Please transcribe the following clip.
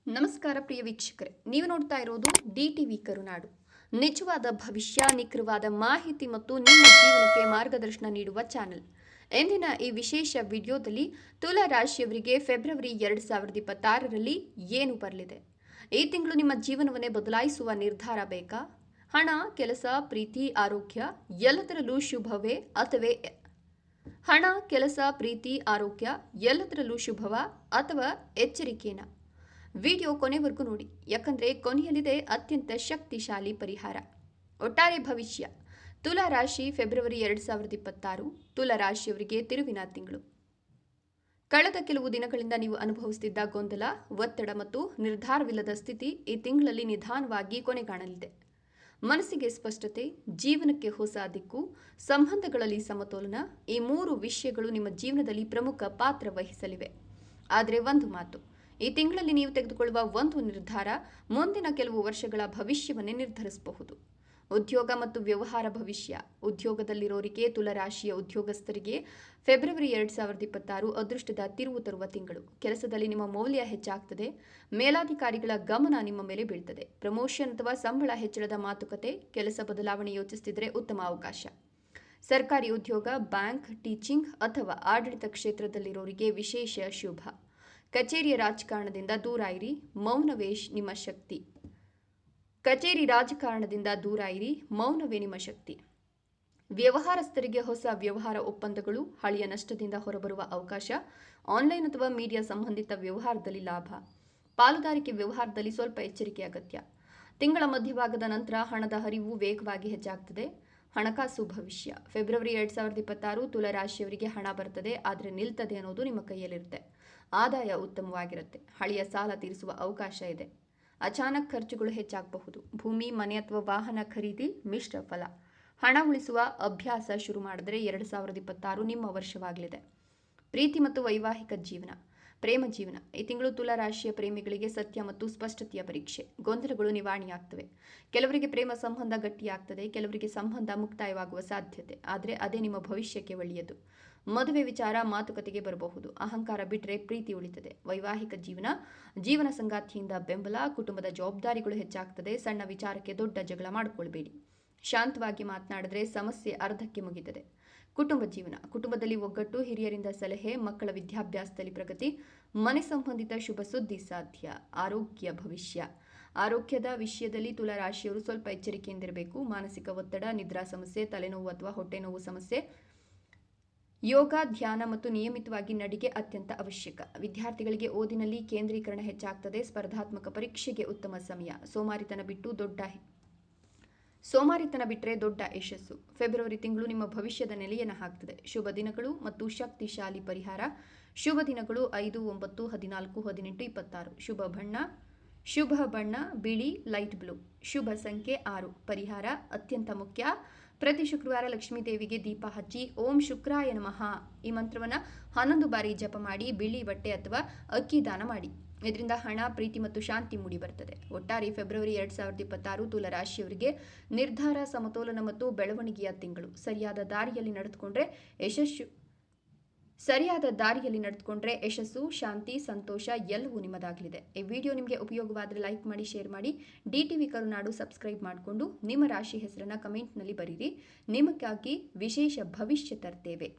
ನಮಸ್ಕಾರ ಪ್ರಿಯ ವೀಕ್ಷಕರೇ, ನೀವು ನೋಡ್ತಾ ಇರೋದು ಡಿಟಿವಿ ಕರುನಾಡು. ನಿಜವಾದ ಭವಿಷ್ಯ, ನಿಖರವಾದ ಮಾಹಿತಿ ಮತ್ತು ನಿಮ್ಮ ಜೀವನಕ್ಕೆ ಮಾರ್ಗದರ್ಶನ ನೀಡುವ ಚಾನೆಲ್. ಎಂದಿನ ಈ ವಿಶೇಷ ವಿಡಿಯೋದಲ್ಲಿ ತುಲಾ ರಾಶಿಯವರಿಗೆ ಫೆಬ್ರವರಿ 2026ರಲ್ಲಿ ಏನು ಬರಲಿದೆ? ಈ ತಿಂಗಳು ನಿಮ್ಮ ಜೀವನವನ್ನೇ ಬದಲಾಯಿಸುವ ನಿರ್ಧಾರ ಬೇಕಾ? ಹಣ, ಕೆಲಸ, ಪ್ರೀತಿ, ಆರೋಗ್ಯ ಎಲ್ಲದರಲ್ಲೂ ಶುಭವೇ ಅಥವಾ ಎಲ್ಲದರಲ್ಲೂ ಶುಭವಾ ಅಥವಾ ಎಚ್ಚರಿಕೆನಾ? ವಿಡಿಯೋ ಕೊನೆವರೆಗೂ ನೋಡಿ, ಯಾಕಂದರೆ ಕೊನೆಯಲ್ಲಿದೆ ಅತ್ಯಂತ ಶಕ್ತಿಶಾಲಿ ಪರಿಹಾರ. ಒಟ್ಟಾರೆ ಭವಿಷ್ಯ. ತುಲಾ ರಾಶಿ ಫೆಬ್ರವರಿ 2026 ತುಲಾ ರಾಶಿಯವರಿಗೆ ತಿರುವಿನ ತಿಂಗಳು. ಕಳೆದ ಕೆಲವು ದಿನಗಳಿಂದ ನೀವು ಅನುಭವಿಸುತ್ತಿದ್ದ ಗೊಂದಲ, ಒತ್ತಡ ಮತ್ತು ನಿರ್ಧಾರವಿಲ್ಲದ ಸ್ಥಿತಿ ಈ ತಿಂಗಳಲ್ಲಿ ನಿಧಾನವಾಗಿ ಕೊನೆಗಾಣಲಿದೆ. ಮನಸ್ಸಿಗೆ ಸ್ಪಷ್ಟತೆ, ಜೀವನಕ್ಕೆ ಹೊಸ ದಿಕ್ಕು, ಸಂಬಂಧಗಳಲ್ಲಿ ಸಮತೋಲನ, ಈ ಮೂರು ವಿಷಯಗಳು ನಿಮ್ಮ ಜೀವನದಲ್ಲಿ ಪ್ರಮುಖ ಪಾತ್ರ ವಹಿಸಲಿವೆ. ಆದರೆ ಒಂದು ಮಾತು, ಈ ತಿಂಗಳಲ್ಲಿ ನೀವು ತೆಗೆದುಕೊಳ್ಳುವ ಒಂದು ನಿರ್ಧಾರ ಮುಂದಿನ ಕೆಲವು ವರ್ಷಗಳ ಭವಿಷ್ಯವನ್ನೇ ನಿರ್ಧರಿಸಬಹುದು. ಉದ್ಯೋಗ ಮತ್ತು ವ್ಯವಹಾರ ಭವಿಷ್ಯ. ಉದ್ಯೋಗದಲ್ಲಿರೋರಿಗೆ, ತುಲಾರಾಶಿಯ ಉದ್ಯೋಗಸ್ಥರಿಗೆ ಫೆಬ್ರವರಿ 2026 ಅದೃಷ್ಟದ ತಿರುವು ತರುವ ತಿಂಗಳು. ಕೆಲಸದಲ್ಲಿ ನಿಮ್ಮ ಮೌಲ್ಯ ಹೆಚ್ಚಾಗ್ತದೆ. ಮೇಲಾಧಿಕಾರಿಗಳ ಗಮನ ನಿಮ್ಮ ಮೇಲೆ ಬೀಳ್ತದೆ. ಪ್ರಮೋಷನ್ ಅಥವಾ ಸಂಬಳ ಹೆಚ್ಚಳದ ಮಾತುಕತೆ, ಕೆಲಸ ಬದಲಾವಣೆ ಯೋಚಿಸುತ್ತಿದ್ದರೆ ಉತ್ತಮ ಅವಕಾಶ. ಸರ್ಕಾರಿ ಉದ್ಯೋಗ, ಬ್ಯಾಂಕ್, ಟೀಚಿಂಗ್ ಅಥವಾ ಆಡಳಿತ ಕ್ಷೇತ್ರದಲ್ಲಿರೋರಿಗೆ ವಿಶೇಷ ಶುಭ. ಕಚೇರಿಯ ರಾಜಕಾರಣದಿಂದ ದೂರ ಇರಿ, ಮೌನವೇ ನಿಮ್ಮ ಶಕ್ತಿ. ಮೌನವೇ ನಿಮ್ಮ ಶಕ್ತಿ. ವ್ಯವಹಾರಸ್ಥರಿಗೆ ಹೊಸ ವ್ಯವಹಾರ ಒಪ್ಪಂದಗಳು, ಹಳೆಯ ನಷ್ಟದಿಂದ ಹೊರಬರುವ ಅವಕಾಶ. ಆನ್ಲೈನ್ ಅಥವಾ ಮೀಡಿಯಾ ಸಂಬಂಧಿತ ವ್ಯವಹಾರದಲ್ಲಿ ಲಾಭ. ಪಾಲುದಾರಿಕೆ ವ್ಯವಹಾರದಲ್ಲಿ ಸ್ವಲ್ಪ ಎಚ್ಚರಿಕೆ ಅಗತ್ಯ. ತಿಂಗಳ ಮಧ್ಯಭಾಗದ ನಂತರ ಹಣದ ಹರಿವು ವೇಗವಾಗಿ ಹೆಚ್ಚಾಗ್ತದೆ. ಹಣಕಾಸು ಭವಿಷ್ಯ. ಫೆಬ್ರವರಿ 2026 ತುಲಾ ರಾಶಿಯವರಿಗೆ ಹಣ ಬರ್ತದೆ, ಆದರೆ ನಿಲ್ತದೆ ಅನ್ನೋದು ನಿಮ್ಮ ಕೈಯಲ್ಲಿರುತ್ತೆ. ಆದಾಯ ಉತ್ತಮವಾಗಿರುತ್ತೆ. ಹಳೆಯ ಸಾಲ ತೀರಿಸುವ ಅವಕಾಶ ಇದೆ. ಅಚಾನಕ್ ಖರ್ಚುಗಳು ಹೆಚ್ಚಾಗಬಹುದು. ಭೂಮಿ, ಮನೆ ಅಥವಾ ವಾಹನ ಖರೀದಿ ಮಿಶ್ರ ಫಲ. ಹಣ ಉಳಿಸುವ ಅಭ್ಯಾಸ ಶುರು ಮಾಡಿದ್ರೆ 2026 ನಿಮ್ಮ ವರ್ಷವಾಗಲಿದೆ. ಪ್ರೀತಿ ಮತ್ತು ವೈವಾಹಿಕ ಜೀವನ. ಪ್ರೇಮ ಜೀವನ. ಈ ತಿಂಗಳು ತುಲಾ ರಾಶಿಯ ಪ್ರೇಮಿಗಳಿಗೆ ಸತ್ಯ ಮತ್ತು ಸ್ಪಷ್ಟತೆಯ ಪರೀಕ್ಷೆ. ಗೊಂದಲಗಳು ನಿವಾರಣೆಯಾಗ್ತವೆ. ಕೆಲವರಿಗೆ ಪ್ರೇಮ ಸಂಬಂಧ ಗಟ್ಟಿಯಾಗ್ತದೆ, ಕೆಲವರಿಗೆ ಸಂಬಂಧ ಮುಕ್ತಾಯವಾಗುವ ಸಾಧ್ಯತೆ. ಆದರೆ ಅದೇ ನಿಮ್ಮ ಭವಿಷ್ಯಕ್ಕೆ ಒಳ್ಳೆಯದು. ಮದುವೆ ವಿಚಾರ ಮಾತುಕತೆಗೆ ಬರಬಹುದು. ಅಹಂಕಾರ ಬಿಟ್ಟರೆ ಪ್ರೀತಿ ಉಳಿತದೆ. ವೈವಾಹಿಕ ಜೀವನ ಸಂಗಾತಿಯಿಂದ ಬೆಂಬಲ. ಕುಟುಂಬದ ಜವಾಬ್ದಾರಿಗಳು ಹೆಚ್ಚಾಗ್ತದೆ. ಸಣ್ಣ ವಿಚಾರಕ್ಕೆ ದೊಡ್ಡ ಜಗಳ ಮಾಡಿಕೊಳ್ಬೇಡಿ. ಶಾಂತವಾಗಿ ಮಾತನಾಡಿದ್ರೆ ಸಮಸ್ಯೆ ಅರ್ಧಕ್ಕೆ ಮುಗಿತದೆ. ಕುಟುಂಬ ಜೀವನ. ಕುಟುಂಬದಲ್ಲಿ ಒಗ್ಗಟ್ಟು, ಹಿರಿಯರಿಂದ ಸಲಹೆ, ಮಕ್ಕಳ ವಿದ್ಯಾಭ್ಯಾಸದಲ್ಲಿ ಪ್ರಗತಿ, ಮನೆ ಸಂಬಂಧಿತ ಶುಭ ಸುದ್ದಿ ಸಾಧ್ಯ. ಆರೋಗ್ಯ ಭವಿಷ್ಯ. ಆರೋಗ್ಯದ ವಿಷಯದಲ್ಲಿ ತುಲಾ ರಾಶಿಯವರು ಸ್ವಲ್ಪ ಎಚ್ಚರಿಕೆಯಿಂದಿರಬೇಕು. ಮಾನಸಿಕ ಒತ್ತಡ, ನಿದ್ರಾ ಸಮಸ್ಯೆ, ತಲೆನೋವು ಅಥವಾ ಹೊಟ್ಟೆ ನೋವು ಸಮಸ್ಯೆ. ಯೋಗ, ಧ್ಯಾನ ಮತ್ತು ನಿಯಮಿತವಾಗಿ ನಡಿಗೆ ಅತ್ಯಂತ ಅವಶ್ಯಕ. ವಿದ್ಯಾರ್ಥಿಗಳಿಗೆ ಓದಿನಲ್ಲಿ ಕೇಂದ್ರೀಕರಣ ಹೆಚ್ಚಾಗ್ತದೆ. ಸ್ಪರ್ಧಾತ್ಮಕ ಪರೀಕ್ಷೆಗೆ ಉತ್ತಮ ಸಮಯ. ಸೋಮಾರಿತನ ಬಿಟ್ಟರೆ ದೊಡ್ಡ ಯಶಸ್ಸು. ಫೆಬ್ರವರಿ ತಿಂಗಳು ನಿಮ್ಮ ಭವಿಷ್ಯದ ನೆಲೆಯನ್ನು ಹಾಕ್ತದೆ. ಶುಭ ದಿನಗಳು ಮತ್ತು ಶಕ್ತಿಶಾಲಿ ಪರಿಹಾರ. ಶುಭ ದಿನಗಳು 5, 9, 14, 18, 26. ಶುಭ ಬಣ್ಣ ಬಿಳಿ, ಲೈಟ್ ಬ್ಲೂ. ಶುಭ ಸಂಖ್ಯೆ 6. ಪರಿಹಾರ ಅತ್ಯಂತ ಮುಖ್ಯ. ಪ್ರತಿ ಶುಕ್ರವಾರ ಲಕ್ಷ್ಮೀ ದೇವಿಗೆ ದೀಪ ಹಚ್ಚಿ ಓಂ ಶುಕ್ರಾಯ ನಮಃ ಈ ಮಂತ್ರವನ್ನು 11 ಬಾರಿ ಜಪ ಮಾಡಿ. ಬಿಳಿ ಬಟ್ಟೆ ಅಥವಾ ಅಕ್ಕಿ ದಾನ ಮಾಡಿ. ಇದರಿಂದ ಹಣ, ಪ್ರೀತಿ ಮತ್ತು ಶಾಂತಿ ಮೂಡಿ ಬರ್ತದೆ. ಒಟ್ಟಾರೆ ಫೆಬ್ರವರಿ 2026 ತುಲಾ ರಾಶಿಯವರಿಗೆ ನಿರ್ಧಾರ, ಸಮತೋಲನ ಮತ್ತು ಬೆಳವಣಿಗೆಯ ತಿಂಗಳು. ಸರಿಯಾದ ದಾರಿಯಲ್ಲಿ ನಡೆದುಕೊಂಡ್ರೆ ಯಶಸ್ಸು, ಶಾಂತಿ, ಸಂತೋಷ ಎಲ್ಲವೂ ನಿಮ್ಮದಾಗಲಿದೆ. ಈ ವಿಡಿಯೋ ನಿಮಗೆ ಉಪಯೋಗವಾದರೆ ಲೈಕ್ ಮಾಡಿ, ಶೇರ್ ಮಾಡಿ. ಡಿಟಿವಿ ಕರುನಾಡು ಸಬ್ಸ್ಕ್ರೈಬ್ ಮಾಡಿಕೊಂಡು ನಿಮ್ಮ ರಾಶಿ ಹೆಸರನ್ನು ಕಮೆಂಟ್ನಲ್ಲಿ ಬರೀರಿ. ನಿಮಗಾಗಿ ವಿಶೇಷ ಭವಿಷ್ಯ ತರ್ತೇವೆ.